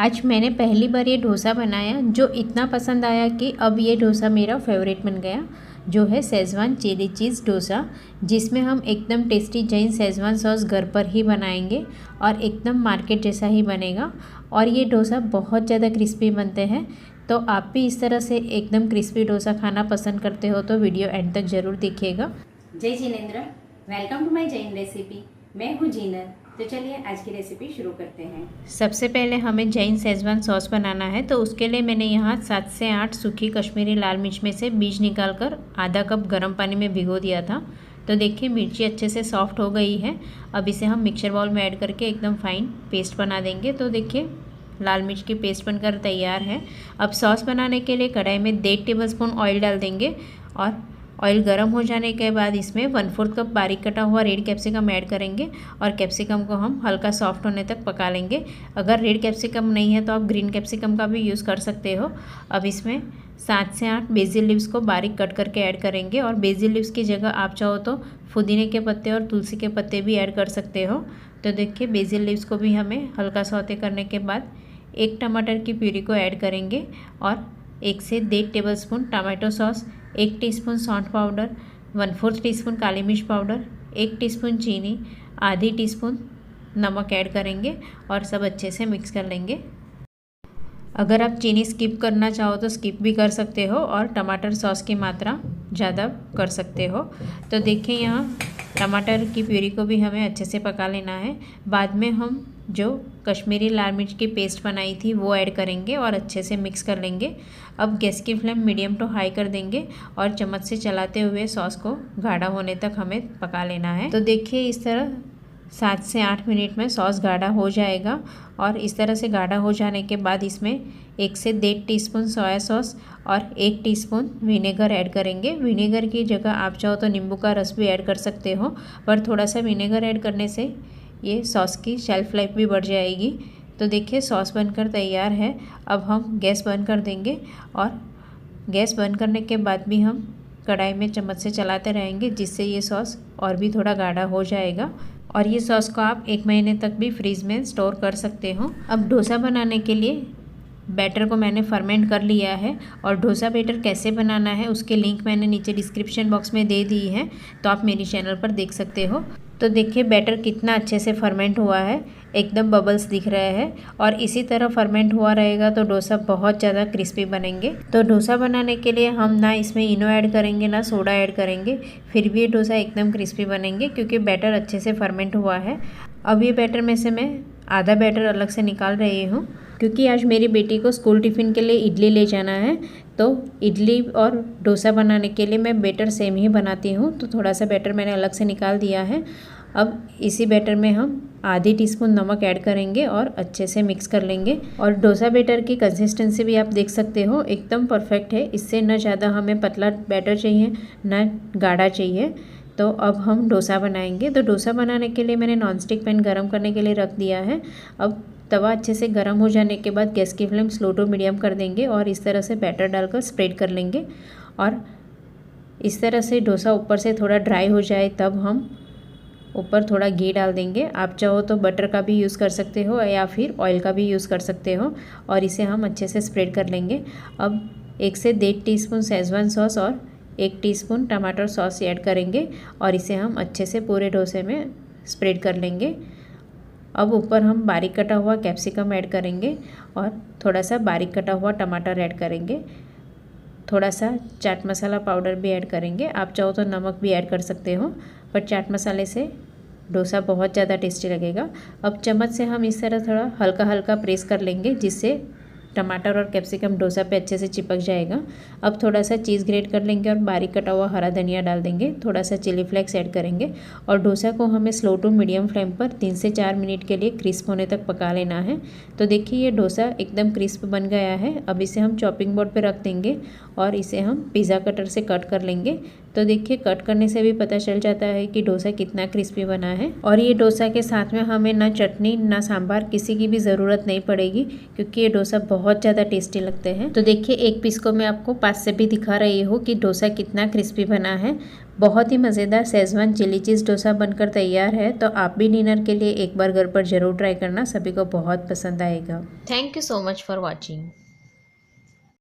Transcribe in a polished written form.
आज मैंने पहली बार ये डोसा बनाया जो इतना पसंद आया कि अब ये डोसा मेरा फेवरेट बन गया, जो है शेज़वान चिली चीज़ डोसा, जिसमें हम एकदम टेस्टी जैन शेज़वान सॉस घर पर ही बनाएंगे और एकदम मार्केट जैसा ही बनेगा। और ये डोसा बहुत ज़्यादा क्रिस्पी बनते हैं। तो आप भी इस तरह से एकदम क्रिस्पी डोसा खाना पसंद करते हो तो वीडियो एंड तक ज़रूर देखिएगा। जय जिनेंद्र, welcome to my Jain recipe. मैं हूँ जीनर। तो चलिए आज की रेसिपी शुरू करते हैं। सबसे पहले हमें जैन शेज़वान सॉस बनाना है, तो उसके लिए मैंने यहाँ 7 से 8 सूखी कश्मीरी लाल मिर्च में से बीज निकालकर आधा कप गर्म पानी में भिगो दिया था। तो देखिए मिर्ची अच्छे से सॉफ्ट हो गई है। अब इसे हम मिक्सर बाउल में ऐड करके एकदम फाइन पेस्ट बना देंगे। तो देखिए लाल मिर्च की पेस्ट बनकर तैयार है। अब सॉस बनाने के लिए कढ़ाई में 1.5 टेबलस्पून ऑयल डाल देंगे और ऑयल गर्म हो जाने के बाद इसमें 1/4 कप बारीक कटा हुआ रेड कैप्सिकम ऐड करेंगे और कैप्सिकम को हम हल्का सॉफ्ट होने तक पका लेंगे। अगर रेड कैप्सिकम नहीं है तो आप ग्रीन कैप्सिकम का भी यूज़ कर सकते हो। अब इसमें 7 से 8 बेसिल लीव्स को बारीक कट करके ऐड करेंगे और बेसिल लीव्स की जगह आप चाहो तो पुदीने के पत्ते और तुलसी के पत्ते भी ऐड कर सकते हो। तो देखिए बेसिल लीव्स को भी हमें हल्का सौते करने के बाद एक टमाटर की प्यूरी को ऐड करेंगे और 1 से 1.5 टेबलस्पून टमाटो सॉस, 1 टीस्पून सौंठ पाउडर, 1/4 टीस्पून काली मिर्च पाउडर, 1 टीस्पून चीनी, आधी टीस्पून नमक ऐड करेंगे और सब अच्छे से मिक्स कर लेंगे। अगर आप चीनी स्किप करना चाहो तो स्किप भी कर सकते हो और टमाटर सॉस की मात्रा ज़्यादा कर सकते हो। तो देखिए यहाँ टमाटर की प्यूरी को भी हमें अच्छे से पका लेना है। बाद में हम जो कश्मीरी लाल मिर्च की पेस्ट बनाई थी वो ऐड करेंगे और अच्छे से मिक्स कर लेंगे। अब गैस की फ्लेम मीडियम टू हाई कर देंगे और चम्मच से चलाते हुए सॉस को गाढ़ा होने तक हमें पका लेना है। तो देखिए इस तरह 7 से 8 मिनट में सॉस गाढ़ा हो जाएगा और इस तरह से गाढ़ा हो जाने के बाद इसमें 1 से 1.5 टीस्पून सोया सॉस और 1 टीस्पून विनेगर ऐड करेंगे। विनेगर की जगह आप चाहो तो नींबू का रस भी ऐड कर सकते हो, पर थोड़ा सा विनेगर ऐड करने से ये सॉस की शेल्फ लाइफ भी बढ़ जाएगी। तो देखिए सॉस बनकर तैयार है। अब हम गैस बंद कर देंगे और गैस बंद करने के बाद भी हम कढ़ाई में चम्मच से चलाते रहेंगे, जिससे ये सॉस और भी थोड़ा गाढ़ा हो जाएगा और ये सॉस को आप 1 महीने तक भी फ्रीज में स्टोर कर सकते हो। अब डोसा बनाने के लिए बैटर को मैंने फर्मेंट कर लिया है और डोसा बैटर कैसे बनाना है उसके लिंक मैंने नीचे डिस्क्रिप्शन बॉक्स में दे दी है, तो आप मेरी चैनल पर देख सकते हो। तो देखिए बैटर कितना अच्छे से फर्मेंट हुआ है, एकदम बबल्स दिख रहे हैं और इसी तरह फर्मेंट हुआ रहेगा तो डोसा बहुत ज़्यादा क्रिस्पी बनेंगे। तो डोसा बनाने के लिए हम ना इसमें इनो ऐड करेंगे ना सोडा ऐड करेंगे, फिर भी ये डोसा एकदम क्रिस्पी बनेंगे क्योंकि बैटर अच्छे से फर्मेंट हुआ है। अब ये बैटर में से मैं आधा बैटर अलग से निकाल रही हूँ क्योंकि आज मेरी बेटी को स्कूल टिफ़िन के लिए इडली ले जाना है। तो इडली और डोसा बनाने के लिए मैं बैटर सेम ही बनाती हूँ, तो थोड़ा सा बैटर मैंने अलग से निकाल दिया है। अब इसी बैटर में हम आधी टीस्पून नमक ऐड करेंगे और अच्छे से मिक्स कर लेंगे। और डोसा बैटर की कंसिस्टेंसी भी आप देख सकते हो एकदम परफेक्ट है। इससे न ज़्यादा हमें पतला बैटर चाहिए न गाढ़ा चाहिए। तो अब हम डोसा बनाएंगे। तो डोसा बनाने के लिए मैंने नॉनस्टिक पैन गरम करने के लिए रख दिया है। अब तवा अच्छे से गर्म हो जाने के बाद गैस की फ्लेम स्लो टू मीडियम कर देंगे और इस तरह से बैटर डालकर स्प्रेड कर लेंगे। और इस तरह से डोसा ऊपर से थोड़ा ड्राई हो जाए तब हम ऊपर थोड़ा घी डाल देंगे। आप चाहो तो बटर का भी यूज़ कर सकते हो या फिर ऑयल का भी यूज़ कर सकते हो और इसे हम अच्छे से स्प्रेड कर लेंगे। अब 1 से 1.5 टीस्पून शेज़वान सॉस और 1 टीस्पून टमाटर सॉस ऐड करेंगे और इसे हम अच्छे से पूरे डोसे में स्प्रेड कर लेंगे। अब ऊपर हम बारीक कटा हुआ कैप्सिकम ऐड करेंगे और थोड़ा सा बारीक कटा हुआ टमाटर ऐड करेंगे। थोड़ा सा चाट मसाला पाउडर भी ऐड करेंगे। आप चाहो तो नमक भी ऐड कर सकते हो, पर चाट मसाले से डोसा बहुत ज़्यादा टेस्टी लगेगा। अब चम्मच से हम इस तरह थोड़ा हल्का हल्का प्रेस कर लेंगे, जिससे टमाटर और कैप्सिकम डोसा पे अच्छे से चिपक जाएगा। अब थोड़ा सा चीज़ ग्रेट कर लेंगे और बारीक कटा हुआ हरा धनिया डाल देंगे। थोड़ा सा चिली फ्लेक्स ऐड करेंगे और डोसा को हमें स्लो टू मीडियम फ्लेम पर 3 से 4 मिनट के लिए क्रिस्प होने तक पका लेना है। तो देखिए ये डोसा एकदम क्रिस्प बन गया है। अब इसे हम चॉपिंग बोर्ड पर रख देंगे और इसे हम पिज़्ज़ा कटर से कट कर लेंगे तो देखिए कट करने से भी पता चल जाता है कि डोसा कितना क्रिस्पी बना है। और ये डोसा के साथ में हमें ना चटनी ना सांभर किसी की भी ज़रूरत नहीं पड़ेगी, क्योंकि ये डोसा बहुत ज़्यादा टेस्टी लगते हैं। तो देखिए एक पीस को मैं आपको पास से भी दिखा रही हूँ कि डोसा कितना क्रिस्पी बना है। बहुत ही मज़ेदार शेजवान चिली चीज़ डोसा बनकर तैयार है। तो आप भी डिनर के लिए एक बार घर पर ज़रूर ट्राई करना, सभी को बहुत पसंद आएगा। Thank you so much for watching.